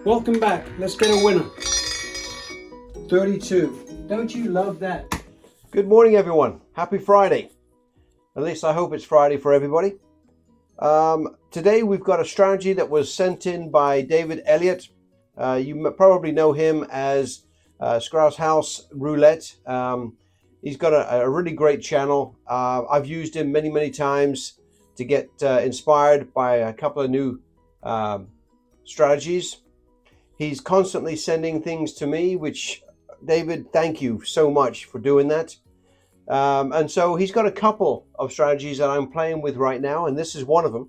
Welcome back. Let's get a winner. 32. Don't you love that? Good morning, everyone. Happy Friday. At least I hope it's Friday for everybody. Today we've got a strategy that was sent in by David Elliott. You probably know him as Skrow's House Roulette. He's got a really great channel. I've used him many times to get inspired by a couple of new strategies. He's constantly sending things to me, which, David, thank you so much for doing that. And so he's got a couple of strategies that I'm playing with right now, and this is one of them.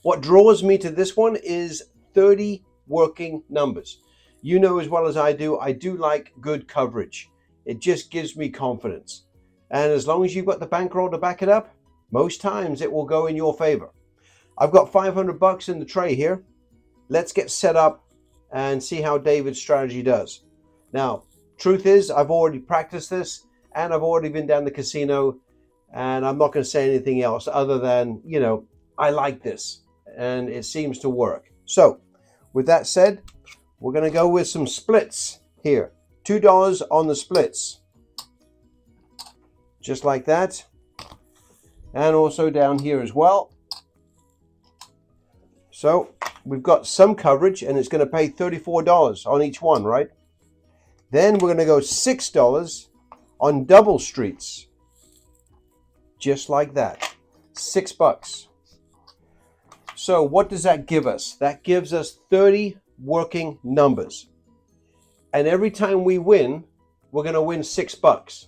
What draws me to this one is 30 working numbers. You know as well as I do like good coverage. It just gives me confidence. And as long as you've got the bankroll to back it up, most times it will go in your favor. I've got $500 in the tray here. Let's get set up and see how David's strategy does. Now, truth is, I've already practiced this and I've already been down the casino, and I'm not going to say anything else other than, I like this and it seems to work. So with that said, we're going to go with some splits here. $2 on the splits. Just like that. And also down here as well. So we've got some coverage, and it's going to pay $34 on each one, right? Then we're going to go $6 on double streets. Just like that. $6. So what does that give us? That gives us 30 working numbers. And every time we win, we're going to win $6.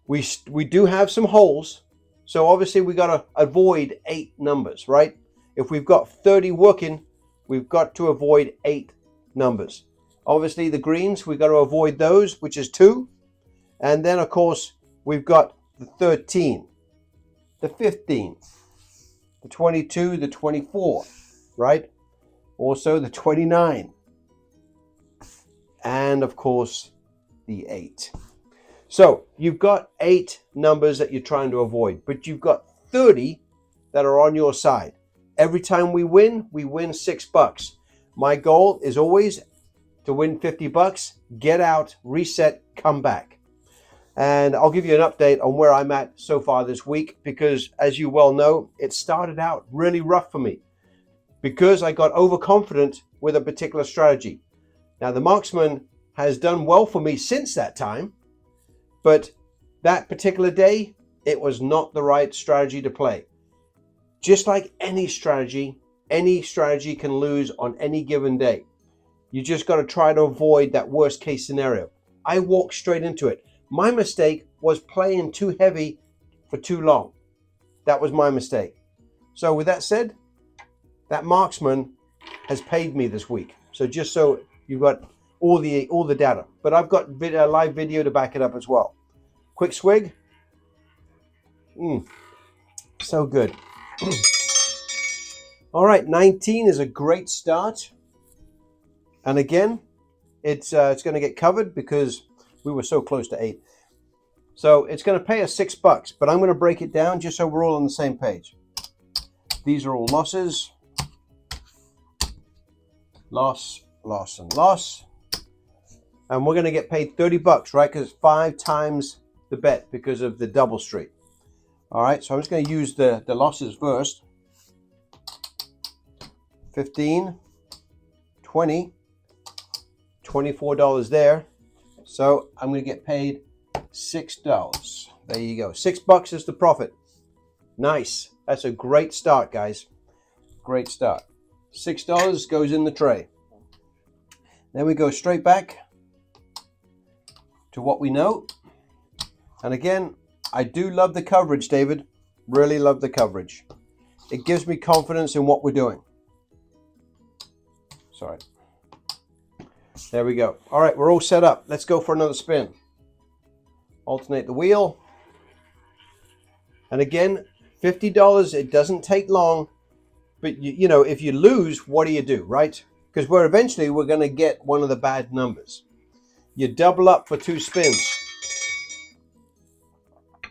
We do have some holes. So obviously we got to avoid 8 numbers, right? If we've got 30 working, we've got to avoid 8 numbers. Obviously the greens, we've got to avoid those, which is 2. And then of course, we've got the 13, the 15, the 22, the 24, right? Also the 29. And of course, the 8. So you've got 8 numbers that you're trying to avoid, but you've got 30 that are on your side. Every time we win $6. My goal is always to win $50, get out, reset, come back. And I'll give you an update on where I'm at so far this week, because as you well know, it started out really rough for me because I got overconfident with a particular strategy. Now the marksman has done well for me since that time, but that particular day, it was not the right strategy to play. Just like any strategy can lose on any given day. You just got to try to avoid that worst case scenario. I walked straight into it. My mistake was playing too heavy for too long. That was my mistake. So with that said, that marksman has paid me this week. So just so you've got all the data. But I've got live video to back it up as well. Quick swig. So good. All right, 19 is a great start. And again, it's going to get covered because we were so close to 8. So it's going to pay us $6, but I'm going to break it down just so we're all on the same page. These are all losses. Loss, loss, and loss. And we're going to get paid $30, right? Because it's 5 times the bet because of the double street. All right, so I'm just going to use the losses first. 15, 20, $24 there. So I'm going to get paid $6. There you go. $6 is the profit. Nice. That's a great start, guys. Great start. $6 goes in the tray. Then we go straight back to what we know. And again, I do love the coverage, David. Really love the coverage. It gives me confidence in what we're doing. Sorry. There we go. All right, we're all set up. Let's go for another spin. Alternate the wheel. And again, $50, it doesn't take long. But, you know, if you lose, what do, right? Because we're going to get one of the bad numbers. You double up for 2 spins.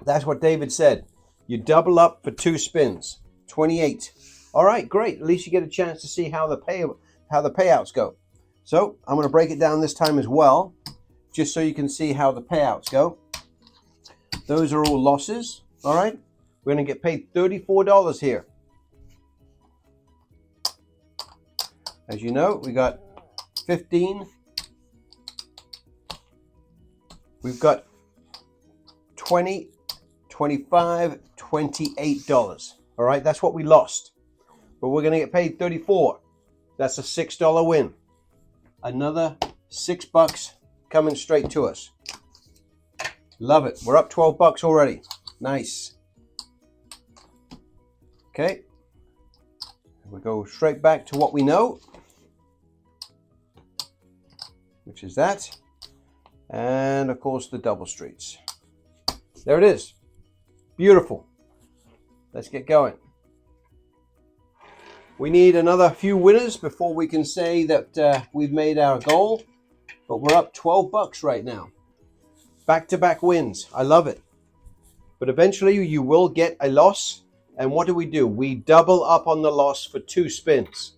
That's what David said. You double up for 2 spins. 28. All right, great. At least you get a chance to see how the how the payouts go. So I'm going to break it down this time as well, just so you can see how the payouts go. Those are all losses. All right. We're going to get paid $34 here. As you know, we got 15. We've got 20, 25, $28. All right, that's what we lost. But we're going to get paid 34. That's a $6 win. Another $6 coming straight to us. Love it. We're up 12 bucks already. Nice. Okay. We go straight back to what we know, which is that. And of course the double streets. There it is. Beautiful. Let's get going. We need another few winners before we can say that we've made our goal, but we're up 12 bucks right now. Back-to-back wins. I love it. But eventually you will get a loss. And what do? We double up on the loss for 2 spins.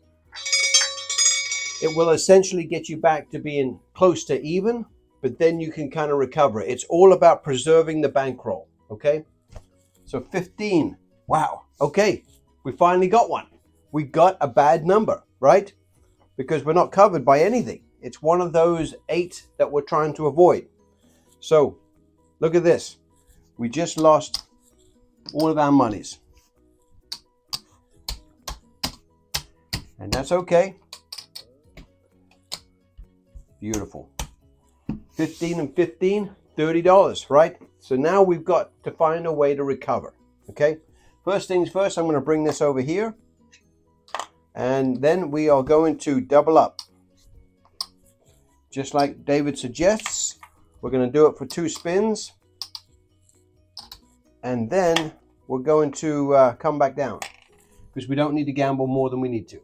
It will essentially get you back to being close to even, but then you can kind of recover it. It's all about preserving the bankroll, okay? So 15. Wow. Okay. We finally got one. We got a bad number, right? Because we're not covered by anything. It's one of those 8 that we're trying to avoid. So look at this. We just lost all of our monies. And that's okay. Beautiful. 15 and 15, $30, right? So now we've got to find a way to recover, okay? First things first, I'm going to bring this over here. And then we are going to double up. Just like David suggests, we're going to do it for 2 spins. And then we're going to come back down, because we don't need to gamble more than we need to.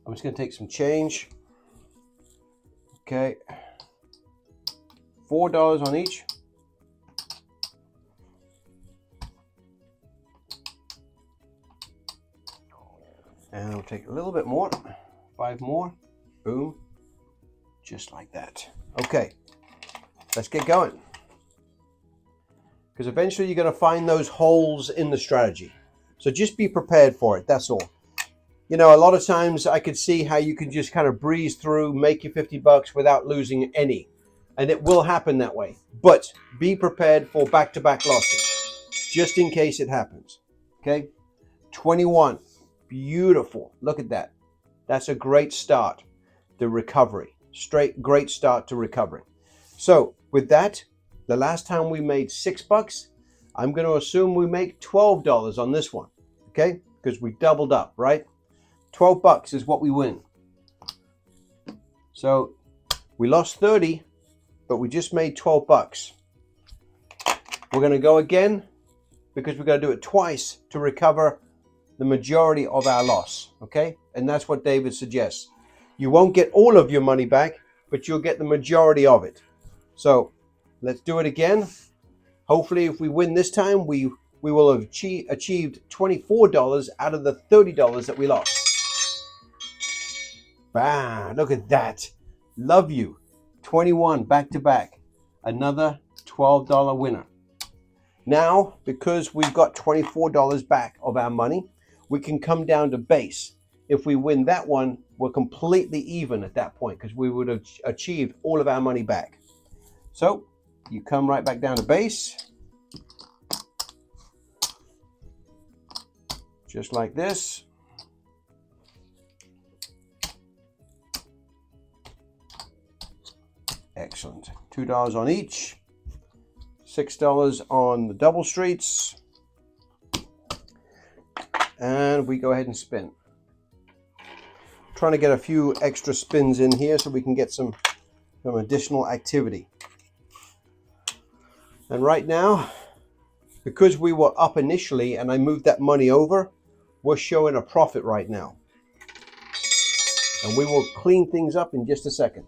I'm just going to take some change. Okay. $4 on each. And I'll take a little bit more. 5 more. Boom. Just like that. Okay. Let's get going. Because eventually you're going to find those holes in the strategy. So just be prepared for it. That's all. You know, a lot of times I could see how you can just kind of breeze through, make your 50 bucks without losing any. And it will happen that way. But be prepared for back-to-back losses, just in case it happens. Okay? 21. Beautiful. Look at that. That's a great start to recovery. Great start to recovery. So with that, the last time we made $6, I'm going to assume we make $12 on this one. Okay? Because we doubled up, right? 12 bucks is what we win. So we lost 30, but we just made 12 bucks. We're going to go again, because we're going to do it twice to recover the majority of our loss. Okay? And that's what David suggests. You won't get all of your money back, but you'll get the majority of it. So let's do it again. Hopefully if we win this time, we will have achieved $24 out of the $30 that we lost. Bam, look at that. Love you. 21 back to back. Another $12 winner. Now, because we've got $24 back of our money, we can come down to base. If we win that one, we're completely even at that point, because we would have achieved all of our money back. So you come right back down to base. Just like this. Excellent. $2 on each. $6 on the double streets. And we go ahead and spin. Trying to get a few extra spins in here so we can get some additional activity. And right now, because we were up initially and I moved that money over, we're showing a profit right now. And we will clean things up in just a second.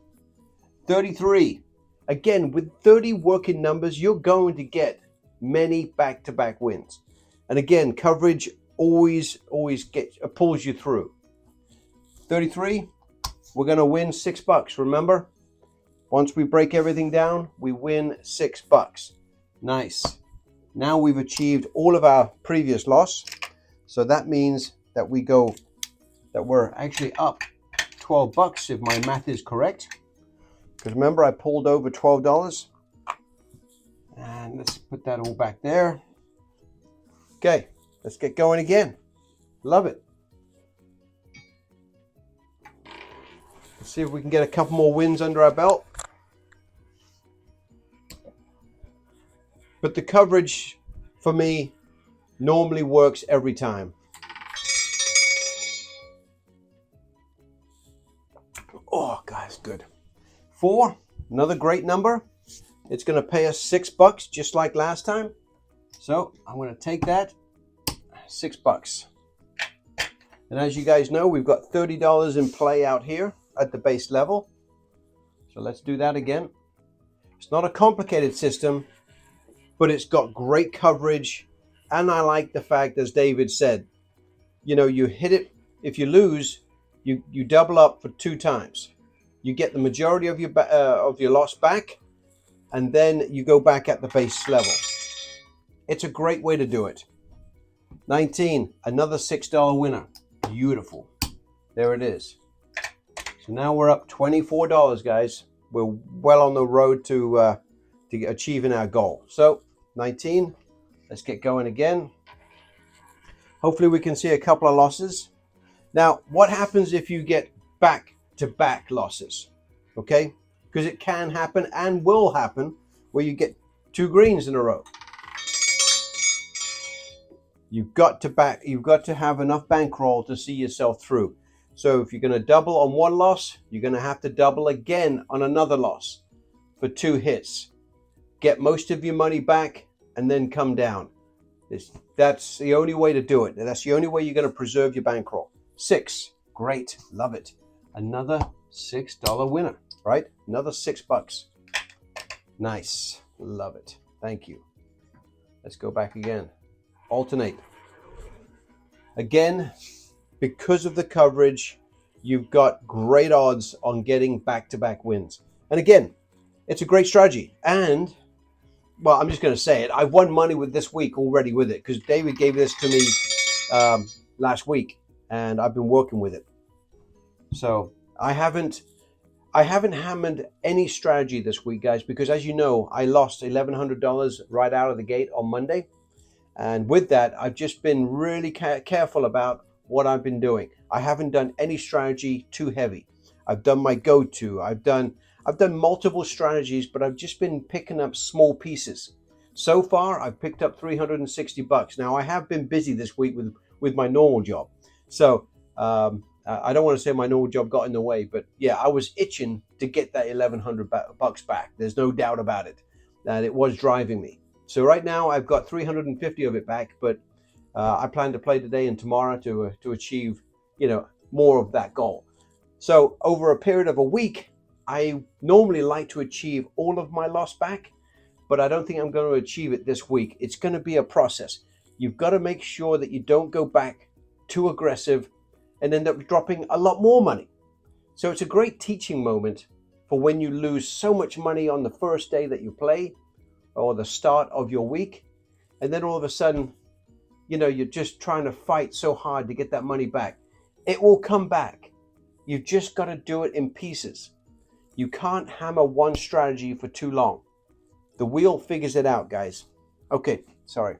33. Again, with 30 working numbers, you're going to get many back-to-back wins. And again, coverage always pulls you through. 33. we're going to win $6. Remember, once we break everything down, we win $6. Nice. Now we've achieved all of our previous loss. So that means that we're actually up $12 if my math is correct. Because remember, I pulled over $12. And let's put that all back there. Okay, let's get going again. Love it. Let's see if we can get a couple more wins under our belt. But the coverage for me normally works every time. Oh, guys, good. 4, another great number. It's going to pay us $6 just like last time. So I'm going to take that, $6. And as you guys know, we've got $30 in play out here at the base level. So let's do that again. It's not a complicated system, but it's got great coverage. And I like the fact, as David said, you know, you hit it. If you lose, you double up for 2 times. You get the majority of your loss back, and then you go back at the base level. It's a great way to do it. 19, another $6 winner. Beautiful. There it is. So now we're up $24, guys. We're well on the road to achieving our goal. So 19, let's get going again. Hopefully we can see a couple of losses. Now, what happens if you get back-to-back losses? Okay, because it can happen and will happen where you get 2 greens in a row. You've got to have enough bankroll to see yourself through. So if you're going to double on one loss, you're going to have to double again on another loss for 2 hits. Get most of your money back and then come down. That's the only way to do it. That's the only way you're going to preserve your bankroll. 6, great, love it. Another $6 winner, right? Another $6. Nice, love it. Thank you. Let's go back again. Alternate. Again, because of the coverage, you've got great odds on getting back-to-back wins. And again, it's a great strategy. And, well, I'm just going to say it. I've won money with this week already with it because David gave this to me last week, and I've been working with it. So I haven't hammered any strategy this week, guys, because as you know, I lost $1,100 right out of the gate on Monday. And with that, I've just been really careful about what I've been doing. I haven't done any strategy too heavy. I've done my go-to. I've done multiple strategies, but I've just been picking up small pieces. So far, I've picked up $360. Now, I have been busy this week with my normal job. So I don't want to say my normal job got in the way, but yeah, I was itching to get that $1,100 back. There's no doubt about it. That it was driving me. So right now I've got 350 of it back, but I plan to play today and tomorrow to achieve, you know, more of that goal. So over a period of a week, I normally like to achieve all of my loss back, but I don't think I'm going to achieve it this week. It's going to be a process. You've got to make sure that you don't go back too aggressive and end up dropping a lot more money. So it's a great teaching moment for when you lose so much money on the first day that you play or the start of your week. And then all of a sudden, you know, you're just trying to fight so hard to get that money back. It will come back. You've just got to do it in pieces. You can't hammer one strategy for too long. The wheel figures it out, guys. Okay, sorry.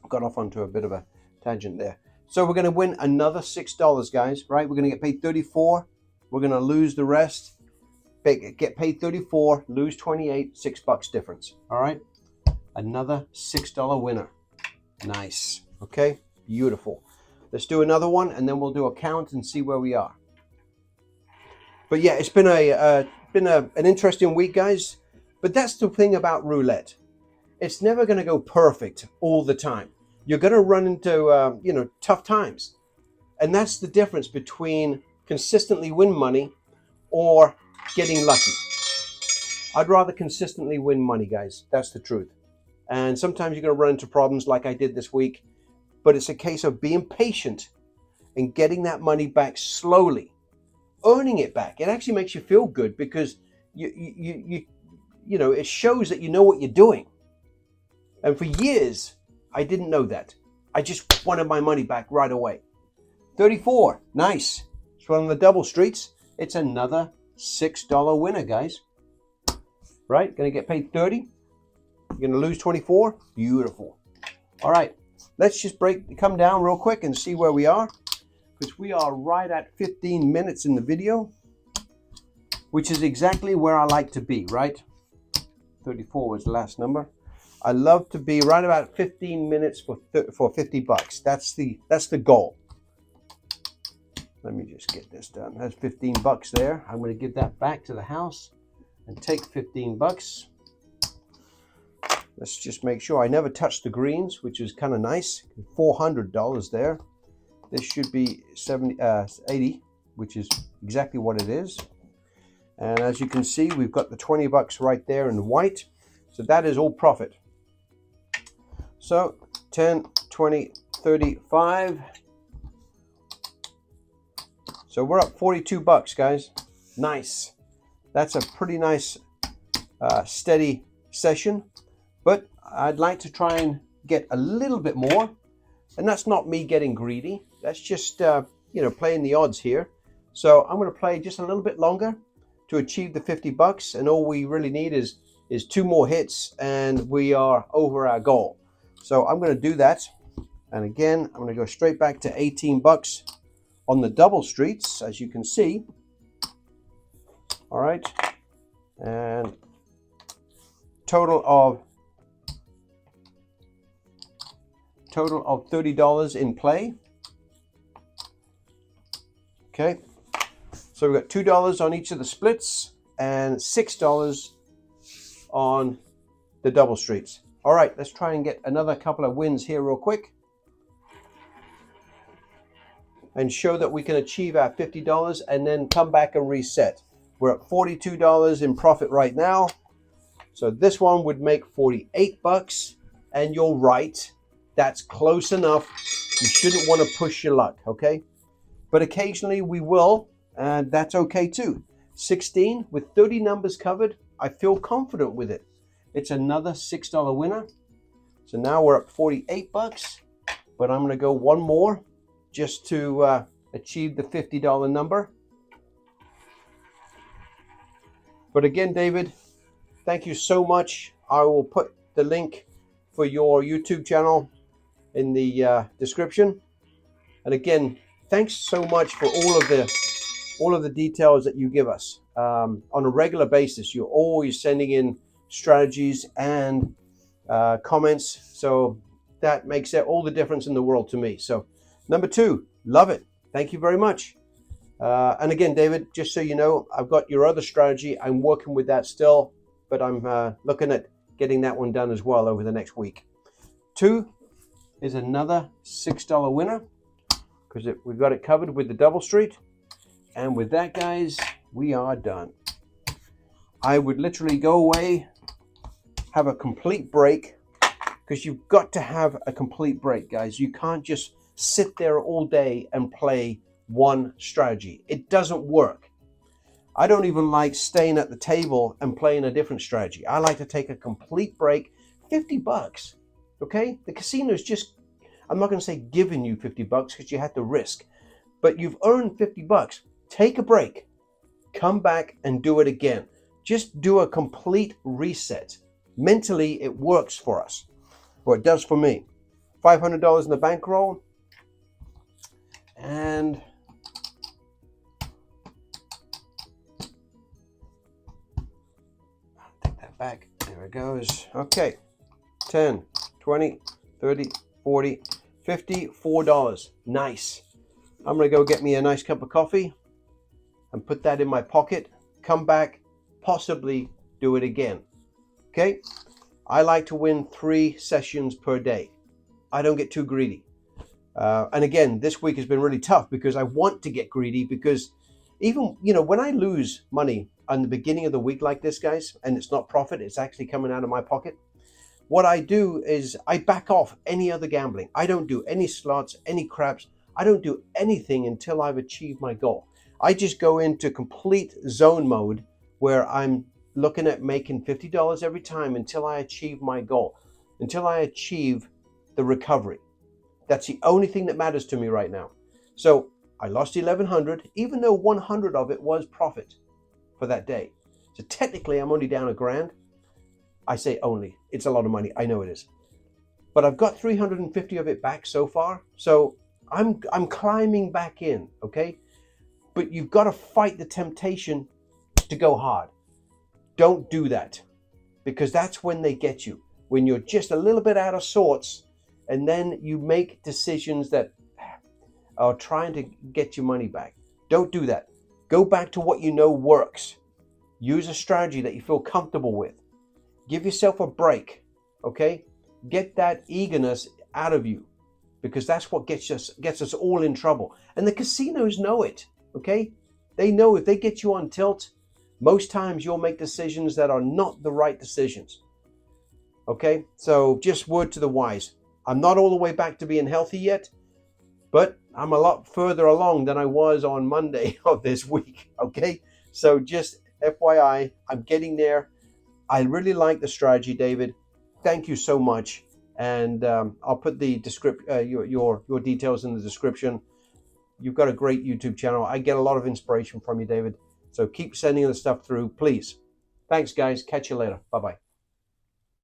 Got off onto a bit of a tangent there. So we're going to win another $6, guys, right? We're going to get paid 34. We're going to lose the rest. Get paid 34, lose 28, $6 difference. All right? Another $6 winner. Nice. Okay, beautiful. Let's do another one, and then we'll do a count and see where we are. But yeah, it's been an interesting week, guys. But that's the thing about roulette. It's never going to go perfect all the time. You're going to run into tough times, and that's the difference between consistently win money or getting lucky. I'd rather consistently win money, guys. That's the truth. And sometimes you're going to run into problems like I did this week, but it's a case of being patient and getting that money back slowly earning it back. It actually makes you feel good because you know, it shows that you know what you're doing. And for years, I didn't know that. I just wanted my money back right away. 34, nice. It's one of the double streets. It's another $6 winner, guys. Right, gonna get paid 30. You're gonna lose 24. Beautiful. All right, let's just come down real quick and see where we are, because we are right at 15 minutes in the video, which is exactly where I like to be, right? 34 was the last number. I love to be right about 15 minutes for 50 bucks. That's the goal. Let me just get this done. That's 15 bucks there. I'm going to give that back to the house and take 15 bucks. Let's just make sure I never touch the greens, which is kind of nice. $400 there. This should be 80, which is exactly what it is. And as you can see, we've got the 20 bucks right there in white. So that is all profit. So 10, 20, 35. So we're up 42 bucks, guys. Nice. That's a pretty nice steady session. But I'd like to try and get a little bit more. And that's not me getting greedy. That's just, you know, playing the odds here. So I'm going to play just a little bit longer to achieve the 50 bucks. And all we really need is 2 more hits and we are over our goal. So I'm going to do that. And again, I'm going to go straight back to 18 bucks on the double streets, as you can see. All right. And total of $30 in play. Okay. So we've got $2 on each of the splits and $6 on the double streets. All right, let's try and get another couple of wins here real quick and show that we can achieve our $50 and then come back and reset. We're at $42 in profit right now. So this one would make 48 bucks, and you're right, that's close enough. You shouldn't want to push your luck, okay? But occasionally we will, and that's okay too. 16 with 30 numbers covered. I feel confident with it. It's another $6 winner. So now we're at 48 bucks, but I'm going to go one more just to achieve the $50 number. But again, David, thank you so much. I will put the link for your YouTube channel in the description. And again, thanks so much for all of the details that you give us on a regular basis. You're always sending in strategies and comments, so that makes all the difference in the world to me. So number 2, love it. Thank you very much. And again, David, just so you know, I've got your other strategy. I'm working with that still, but I'm looking at getting that one done as well over the next week. 2 is another $6 winner because we've got it covered with the double street. And with that, guys, we are done. I would literally go away, have a complete break, because you've got to have a complete break, guys. You can't just sit there all day and play one strategy. It doesn't work. I don't even like staying at the table and playing a different strategy. I like to take a complete break. 50 bucks, okay? The casino's just, I'm not going to say giving you 50 bucks because you had to risk, but you've earned 50 bucks. Take a break, come back and do it again. Just do a complete reset. Mentally, it works for us, or it does for me. $500 in the bankroll, and I'll take that back. There it goes. Okay, 10, 20, 30, 40, $54. Nice. I'm going to go get me a nice cup of coffee and put that in my pocket, come back, possibly do it again. Okay, I like to win 3 sessions per day. I don't get too greedy. And again, this week has been really tough because I want to get greedy, because even, you know, when I lose money on the beginning of the week like this, guys, and it's not profit, it's actually coming out of my pocket, what I do is I back off any other gambling. I don't do any slots, any craps. I don't do anything until I've achieved my goal. I just go into complete zone mode where I'm looking at making $50 every time until I achieve my goal, until I achieve the recovery. That's the only thing that matters to me right now. So I lost 1,100, even though 100 of it was profit for that day. So technically I'm only down $1,000. I say only, it's a lot of money, I know it is. But I've got 350 of it back so far. So I'm climbing back in, okay? But you've got to fight the temptation to go hard. Don't do that, because that's when they get you. When you're just a little bit out of sorts, and then you make decisions that are trying to get your money back. Don't do that. Go back to what you know works. Use a strategy that you feel comfortable with. Give yourself a break, okay? Get that eagerness out of you, because that's what gets us all in trouble. And the casinos know it, okay? They know if they get you on tilt, most times you'll make decisions that are not the right decisions, okay? So just word to the wise. I'm not all the way back to being healthy yet, but I'm a lot further along than I was on Monday of this week, okay? So just FYI, I'm getting there. I really like the strategy, David. Thank you so much. And I'll put the your details in the description. You've got a great YouTube channel. I get a lot of inspiration from you, David. So keep sending the stuff through, please. Thanks, guys. Catch you later. Bye-bye.